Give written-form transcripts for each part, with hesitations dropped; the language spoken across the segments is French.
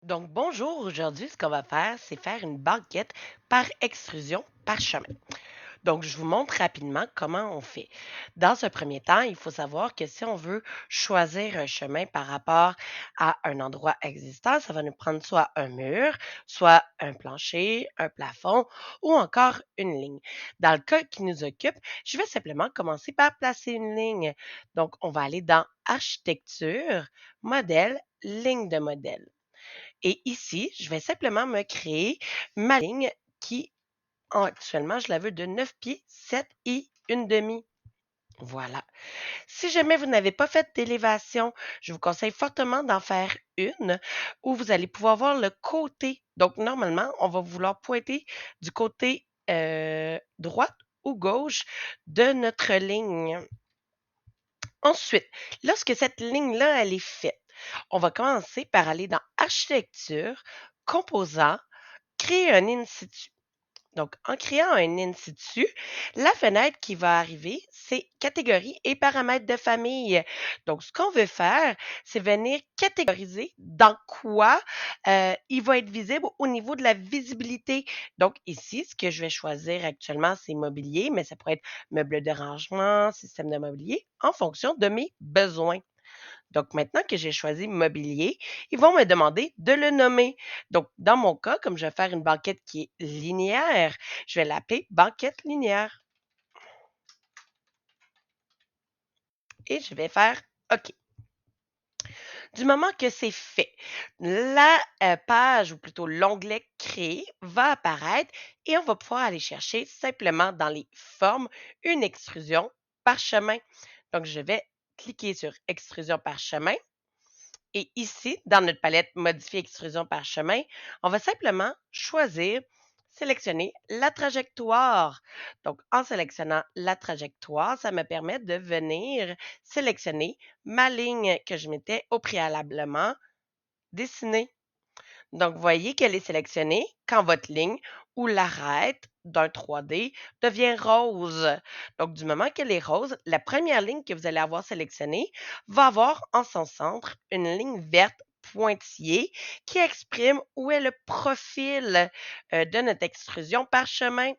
Donc, bonjour. Aujourd'hui, ce qu'on va faire, c'est faire une banquette par extrusion parchemin. Donc, je vous montre rapidement comment on fait. Dans un premier temps, il faut savoir que si on veut choisir un chemin par rapport à un endroit existant, ça va nous prendre soit un mur, soit un plancher, un plafond ou encore une ligne. Dans le cas qui nous occupe, je vais simplement commencer par placer une ligne. Donc, on va aller dans Architecture, Modèle, Ligne de modèle. Et ici, je vais simplement me créer ma ligne qui, actuellement, je la veux de 9 pieds, 7 et une demi. Voilà. Si jamais vous n'avez pas fait d'élévation, je vous conseille fortement d'en faire une où vous allez pouvoir voir le côté. Donc, normalement, on va vouloir pointer du côté droite ou gauche de notre ligne. Ensuite, lorsque cette ligne-là, elle est faite, on va commencer par aller dans Architecture, Composants, créer un in situ. Donc, en créant un in situ, la fenêtre qui va arriver, c'est catégorie et paramètres de famille. Donc, ce qu'on veut faire, c'est venir catégoriser dans quoi il va être visible au niveau de la visibilité. Donc, ici, ce que je vais choisir actuellement, c'est mobilier, mais ça pourrait être meuble de rangement, système de mobilier, en fonction de mes besoins. Donc, maintenant que j'ai choisi mobilier, ils vont me demander de le nommer. Donc, dans mon cas, comme je vais faire une banquette qui est linéaire, je vais l'appeler banquette linéaire et je vais faire OK. Du moment que c'est fait, la page ou plutôt l'onglet créer va apparaître et on va pouvoir aller chercher simplement dans les formes une extrusion parchemin. Donc, je vais cliquer sur extrusion parchemin. Et ici, dans notre palette Modifier extrusion parchemin, on va simplement choisir, sélectionner la trajectoire. Donc, en sélectionnant la trajectoire, ça me permet de venir sélectionner ma ligne que je m'étais au préalablement dessinée. Donc, vous voyez qu'elle est sélectionnée quand votre ligne ou l'arête d'un 3D devient rose. Donc, du moment qu'elle est rose, la première ligne que vous allez avoir sélectionnée va avoir en son centre une ligne verte pointillée qui exprime où est le profil de notre extrusion parchemin.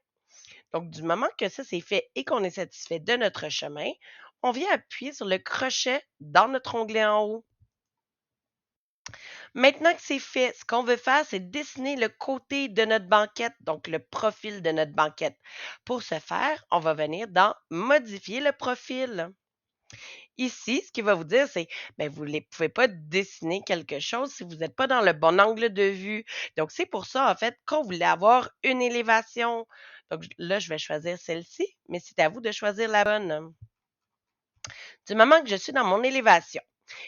Donc, du moment que ça c'est fait et qu'on est satisfait de notre chemin, on vient appuyer sur le crochet dans notre onglet en haut. Maintenant que c'est fait, ce qu'on veut faire, c'est dessiner le côté de notre banquette, donc le profil de notre banquette. Pour ce faire, on va venir dans Modifier le profil. Ici, ce qu'il va vous dire, c'est ben, vous ne pouvez pas dessiner quelque chose si vous n'êtes pas dans le bon angle de vue. Donc, c'est pour ça, en fait, qu'on voulait avoir une élévation. Donc, là, je vais choisir celle-ci, mais c'est à vous de choisir la bonne. Du moment que je suis dans mon élévation,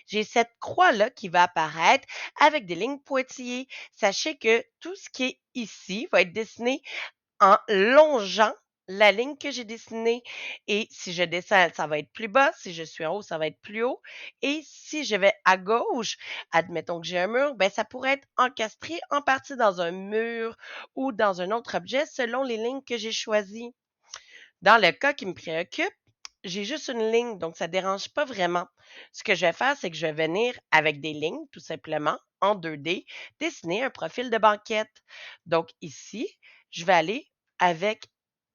j'ai cette croix-là qui va apparaître avec des lignes pointillées. Sachez que tout ce qui est ici va être dessiné en longeant la ligne que j'ai dessinée. Et si je descends, ça va être plus bas. Si je suis en haut, ça va être plus haut. Et si je vais à gauche, admettons que j'ai un mur, ben ça pourrait être encastré en partie dans un mur ou dans un autre objet selon les lignes que j'ai choisies. Dans le cas qui me préoccupe, j'ai juste une ligne, donc ça ne dérange pas vraiment. Ce que je vais faire, c'est que je vais venir avec des lignes, tout simplement, en 2D, dessiner un profil de banquette. Donc ici, je vais aller avec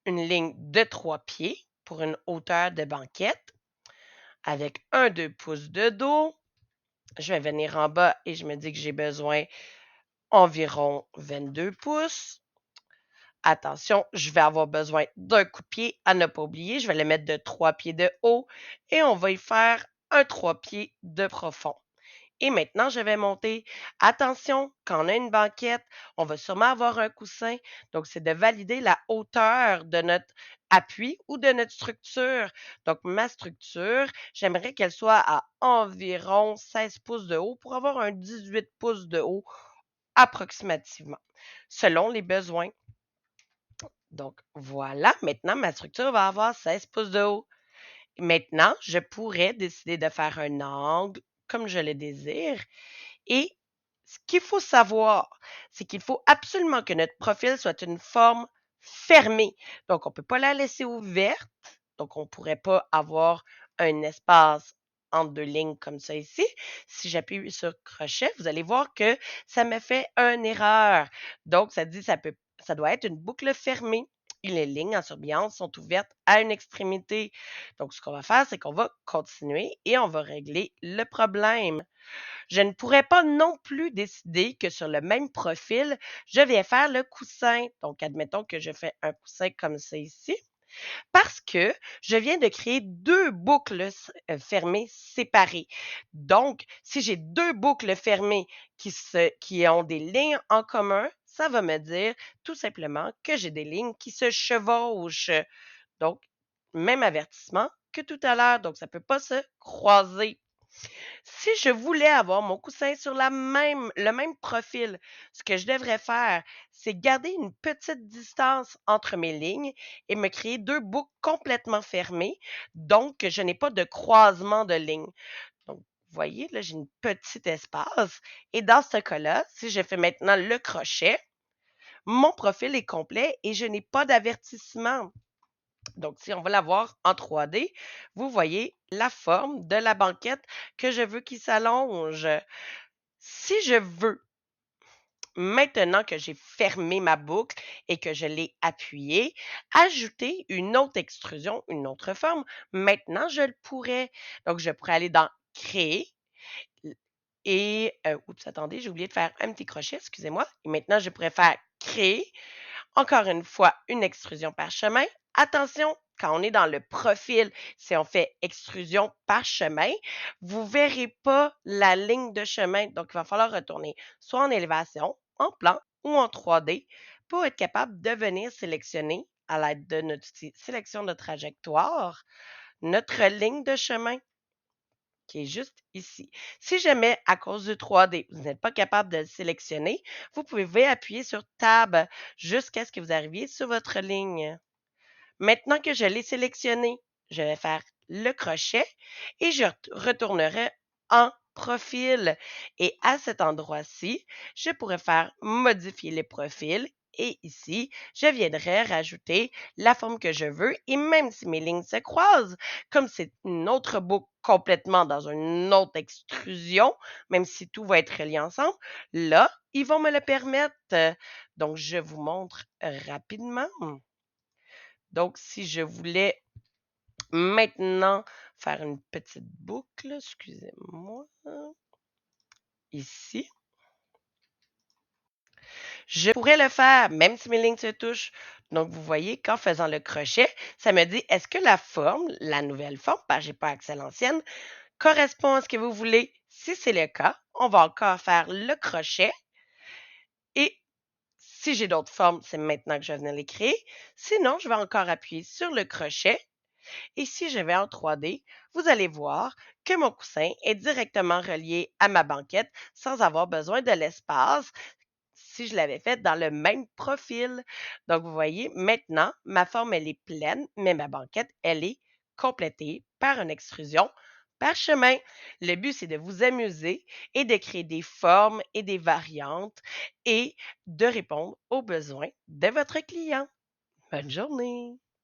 une ligne de 3 pieds pour une hauteur de banquette, avec un 2 pouces de dos. Je vais venir en bas et je me dis que j'ai besoin environ 22 pouces. Attention, je vais avoir besoin d'un coup de pied à ne pas oublier. Je vais le mettre de 3 pieds de haut et on va y faire un 3 pieds de profond. Et maintenant, je vais monter. Attention, quand on a une banquette, on va sûrement avoir un coussin. Donc, c'est de valider la hauteur de notre appui ou de notre structure. Donc, ma structure, j'aimerais qu'elle soit à environ 16 pouces de haut pour avoir un 18 pouces de haut approximativement, selon les besoins. Donc voilà, maintenant ma structure va avoir 16 pouces de haut. Maintenant, je pourrais décider de faire un angle comme je le désire. Et ce qu'il faut savoir, c'est qu'il faut absolument que notre profil soit une forme fermée. Donc, on ne peut pas la laisser ouverte. Donc, on ne pourrait pas avoir un espace entre deux lignes comme ça ici. Si j'appuie sur crochet, vous allez voir que ça me fait une erreur. Donc, ça dit ça doit être une boucle fermée. Et les lignes en surbrillance sont ouvertes à une extrémité. Donc, ce qu'on va faire, c'est qu'on va continuer et on va régler le problème. Je ne pourrais pas non plus décider que sur le même profil, je vais faire le coussin. Donc, admettons que je fais un coussin comme ça ici, parce que je viens de créer deux boucles fermées séparées. Donc, si j'ai deux boucles fermées qui ont des lignes en commun, ça va me dire tout simplement que j'ai des lignes qui se chevauchent. Donc, même avertissement que tout à l'heure. Donc, ça ne peut pas se croiser. Si je voulais avoir mon coussin sur le même profil, ce que je devrais faire, c'est garder une petite distance entre mes lignes et me créer deux boucles complètement fermées, donc je n'ai pas de croisement de lignes. Donc, vous voyez, là, j'ai une petite espace. Et dans ce cas-là, si je fais maintenant le crochet, mon profil est complet et je n'ai pas d'avertissement. Donc, si on va la voir en 3D, vous voyez la forme de la banquette que je veux qui s'allonge. Si je veux, maintenant que j'ai fermé ma boucle et que je l'ai appuyée, ajouter une autre extrusion, une autre forme, maintenant je le pourrais. Donc, je pourrais aller dans Créer et, oups, attendez, j'ai oublié de faire un petit crochet, excusez-moi. Et maintenant, je pourrais faire Créer. Encore une fois, une extrusion parchemin. Attention, quand on est dans le profil, si on fait extrusion parchemin, vous ne verrez pas la ligne de chemin. Donc, il va falloir retourner soit en élévation, en plan ou en 3D pour être capable de venir sélectionner à l'aide de notre outil sélection de trajectoire, notre ligne de chemin qui est juste ici. Si jamais, à cause du 3D, vous n'êtes pas capable de le sélectionner, vous pouvez appuyer sur Tab jusqu'à ce que vous arriviez sur votre ligne. Maintenant que je l'ai sélectionné, je vais faire le crochet et je retournerai en profil. Et à cet endroit-ci, je pourrais faire modifier les profils. Et ici, je viendrai rajouter la forme que je veux. Et même si mes lignes se croisent, comme c'est une autre boucle complètement dans une autre extrusion, même si tout va être relié ensemble, là, ils vont me le permettre. Donc, je vous montre rapidement. Donc, si je voulais maintenant faire une petite boucle, excusez-moi, ici, je pourrais le faire même si mes lignes se touchent. Donc, vous voyez qu'en faisant le crochet, ça me dit est-ce que la forme, la nouvelle forme, parce que je n'ai pas accès à l'ancienne, correspond à ce que vous voulez. Si c'est le cas, on va encore faire le crochet et si j'ai d'autres formes, c'est maintenant que je vais venir les créer. Sinon, je vais encore appuyer sur le crochet. Et si je vais en 3D, vous allez voir que mon coussin est directement relié à ma banquette sans avoir besoin de l'espace si je l'avais fait dans le même profil. Donc, vous voyez, maintenant, ma forme, elle est pleine, mais ma banquette, elle est complétée par une extrusion parchemin. Le but, c'est de vous amuser et de créer des formes et des variantes et de répondre aux besoins de votre client. Bonne journée!